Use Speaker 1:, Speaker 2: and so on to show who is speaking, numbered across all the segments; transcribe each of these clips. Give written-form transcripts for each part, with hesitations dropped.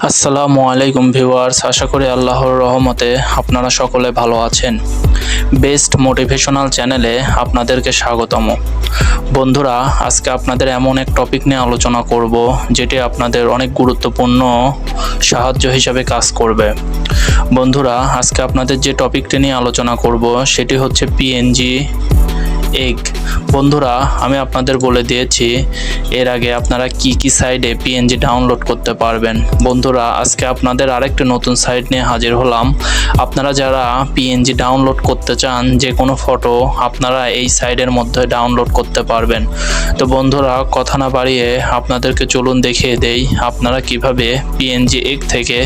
Speaker 1: আসসালামু আলাইকুম ভিউয়ার্স, আশা করি আল্লাহর রহমতে আপনারা সকলে ভালো আছেন। বেস্ট মোটিভেশনাল চ্যানেলে আপনাদেরকে স্বাগতম। বন্ধুরা, আজকে আপনাদের এমন এক টপিক নিয়ে আলোচনা করব যেটি আপনাদের অনেক গুরুত্বপূর্ণ সাহায্য হিসাবে কাজ করবে। বন্ধুরা, আজকে আপনাদের যে টপিকটি নিয়ে আলোচনা করব সেটি হচ্ছে পিএনজি এগ। বন্ধুরা, আমি আপনাদের বলে দিয়েছি এর আগে আপনারা কি সাইটে পিএনজি ডাউনলোড করতে পারবেন। বন্ধুরা, আজকে আপনাদের আরেকটি নতুন সাইট নিয়ে হাজির হলাম। আপনারা যারা পিএনজি ডাউনলোড করতে চান, যে কোনো ফটো আপনারা এই সাইটের মধ্যে ডাউনলোড করতে পারবেন। তো বন্ধুরা, কথা না বাড়িয়ে আপনাদেরকে চলুন দেখিয়ে দেই আপনারা কিভাবে পিএনজি এগ থেকে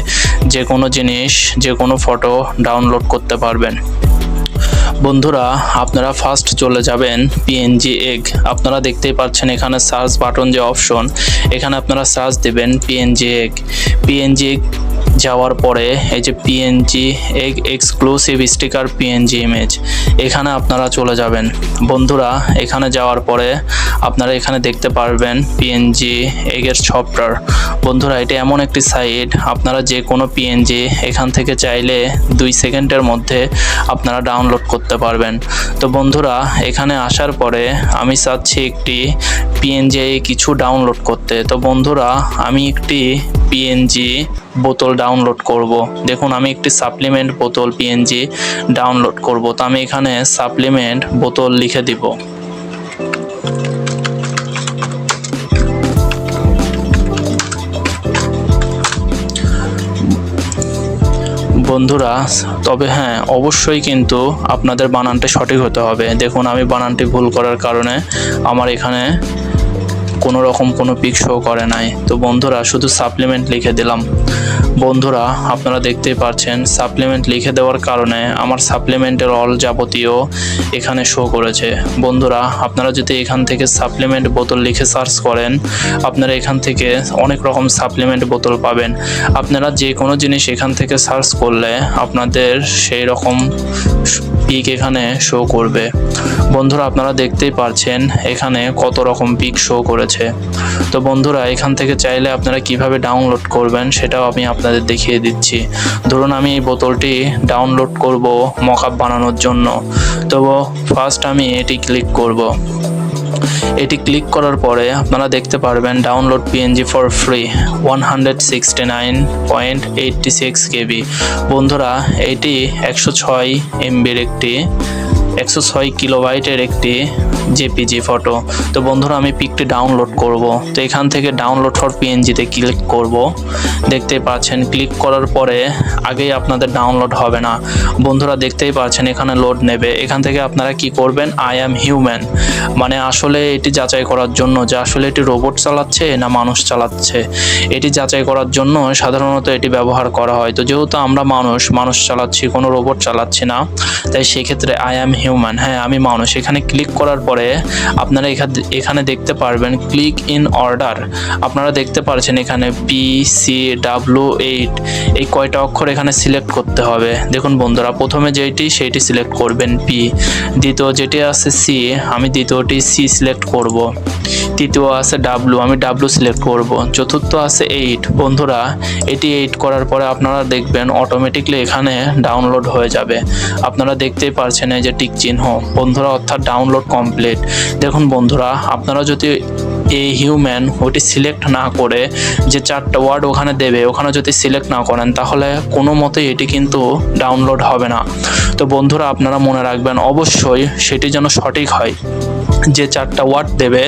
Speaker 1: যে কোনো জিনিস, যে কোনো ফটো ডাউনলোড করতে পারবেন। বন্ধুরা, আপনারা ফার্স্ট চলে যাবেন পিএনজি এগ। আপনারা দেখতেই পাচ্ছেন এখানে সার্চ বাটন যে অপশন, এখানে আপনারা সার্চ দেবেন পিএনজি এগ। পিএনজি এগ যাওয়ার পরে এই যে PNG egg exclusive sticker PNG image, এখানে আপনারা চলে যাবেন। বন্ধুরা, এখানে যাওয়ার পরে আপনারা এখানে দেখতে পারবেন পিএনজি এগের সফটওয়্যার। বন্ধুরা, এটা এমন একটি সাইট, আপনারা যে কোনো পিএনজি এখান থেকে চাইলে 2 সেকেন্ডের মধ্যে আপনারা ডাউনলোড করতে পারবেন। তো বন্ধুরা, এখানে আসার পরে আমি চাচ্ছি একটি পিএনজি কিছু ডাউনলোড করতে। তো বন্ধুরা, আমি একটি পিএনজি বোতল ডাউনলোড করব। দেখুন, আমি একটি সাপ্লিমেন্ট বোতল পিএনজি ডাউনলোড করব। তো আমি এখানে সাপ্লিমেন্ট বোতল লিখে দিব। বন্ধুরা, তবে হ্যাঁ, অবশ্যই কিন্তু আপনাদের বানানটি সঠিক হতে হবে। দেখুন, আমি বানানটি ভুল করার কারণে আমার এখানে কোনো রকম কোনো পিক শো করে নাই। তো বন্ধুরা, শুধু সাপ্লিমেন্ট লিখে দিলাম। বন্ধুরা, আপনারা দেখতেই পাচ্ছেন সাপ্লিমেন্ট লিখে দেওয়ার কারণে আমার সাপ্লিমেন্টের অল যাবতীয় এখানে শো করেছে। বন্ধুরা, আপনারা যদি এখান থেকে সাপ্লিমেন্ট বোতল লিখে সার্চ করেন, আপনারা এখান থেকে অনেক রকম সাপ্লিমেন্ট বোতল পাবেন। আপনারা যে কোনো জিনিস এখান থেকে সার্চ করলে আপনাদের সেই রকম পিক এখানে শো করবে। বন্ধুরা, আপনারা দেখতেই পাচ্ছেন এখানে কত রকম পিক শো করেছে। তো বন্ধুরা, এখান থেকে চাইলে আপনারা কিভাবে ডাউনলোড করবেন সেটাও আমি আপনাদের দেখিয়ে দিচ্ছি। ধরুন, আমি এই বোতলটি ডাউনলোড করব মকআপ বানানোর জন্য। তো ফার্স্ট আমি এটি ক্লিক করব। এটি ক্লিক করার পরে আপনারা দেখতে পারবেন ডাউনলোড পিএনজি ফর ফ্রি 169.86 কেবি। বন্ধুরা, এটি 106 এমবির একটি 106 কিলোবাইটের একটি জেপিজি ফটো। তো বন্ধুরা, আমি পিকটি ডাউনলোড করব। তো এখান থেকে ডাউনলোড ফর পিএনজিতে ক্লিক করব। দেখতেই পাচ্ছেন ক্লিক করার পরে আগেই আপনাদের ডাউনলোড হবে না। বন্ধুরা, দেখতেই পাচ্ছেন এখানে লোড নেবে। এখান থেকে আপনারা কি করবেন, আই অ্যাম হিউম্যান, মানে আসলে এটি যাচাই করার জন্য যে আসলে এটি রোবট চালাচ্ছে না মানুষ চালাচ্ছে, এটি যাচাই করার জন্য সাধারণত এটি ব্যবহার করা হয়। তো যেহেতু আমরা মানুষ চালাচ্ছি, কোনো রোবট চালাচ্ছি না, তাই সেক্ষেত্রে আই অ্যাম হিউম্যান, হ্যাঁ আমি মানুষ। এখানে ক্লিক করার পরে আপনারা এখানে দেখতে পারবেন ক্লিক ইন অর্ডার। আপনারা দেখতে পাচ্ছেন এখানে PCW8 এই কয়টা অক্ষর এখানে সিলেক্ট করতে হবে। দেখুন বন্ধুরা, প্রথমে সেইটি সিলেক্ট করবেন P, দ্বিতীয় যেটি আছে C, আমি দ্বিতীয়টি C সিলেক্ট করব। তৃতীয় আছে W, আমি W সিলেক্ট করব। চতুর্থ আছে 8। বন্ধুরা, এটি 8 করার পরে আপনারা দেখবেন অটোমেটিকলি এখানে ডাউনলোড হয়ে যাবে। আপনারা দেখতেই পারছেন এই যে টিক চিহ্ন। বন্ধুরা, অর্থাৎ ডাউনলোড কমপ্লিট। দেখুন বন্ধুরা, আপনারা যদি এই হিউম্যান ওটি সিলেক্ট না করে যে 4টা ওয়ার্ড ওখানে দেবে, ওখানে যদি সিলেক্ট না করেন তাহলে কোনো মতেই এটি কিন্তু ডাউনলোড হবে না। তো বন্ধুরা, আপনারা মনে রাখবেন অবশ্যই সেটি যেন সঠিক হয়। যে 4টা ওয়ার্ড দেবে,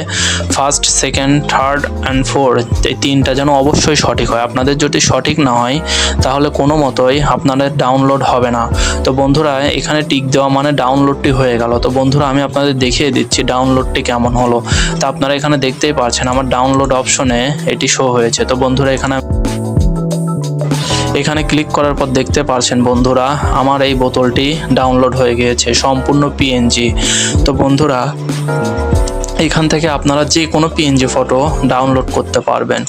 Speaker 1: first, second, third and fourth, এই 3টা যেন অবশ্যই সঠিক হয়। আপনাদের যদি সঠিক না হয় তাহলে কোনো মতোই আপনাদের ডাউনলোড হবে না। তো বন্ধুরা, এখানে টিক দেওয়া মানে ডাউনলোডটি হয়ে গেল। তো বন্ধুরা, আমি আপনাদের দেখিয়ে দিচ্ছি ডাউনলোডটি কেমন হলো। তো আপনারা এখানে দেখতেই পাচ্ছেন আমার ডাউনলোড অপশনে এটি শো হয়েছে। তো বন্ধুরা, এখানে ক্লিক করার পর দেখতে পাচ্ছেন বন্ধুরা আমার এই বোতলটি ডাউনলোড হয়ে গিয়েছে, সম্পূর্ণ পিএনজি। তো বন্ধুরা, এখান থেকে আপনারা যে কোনো পিএনজি ফটো ডাউনলোড করতে পারবেন।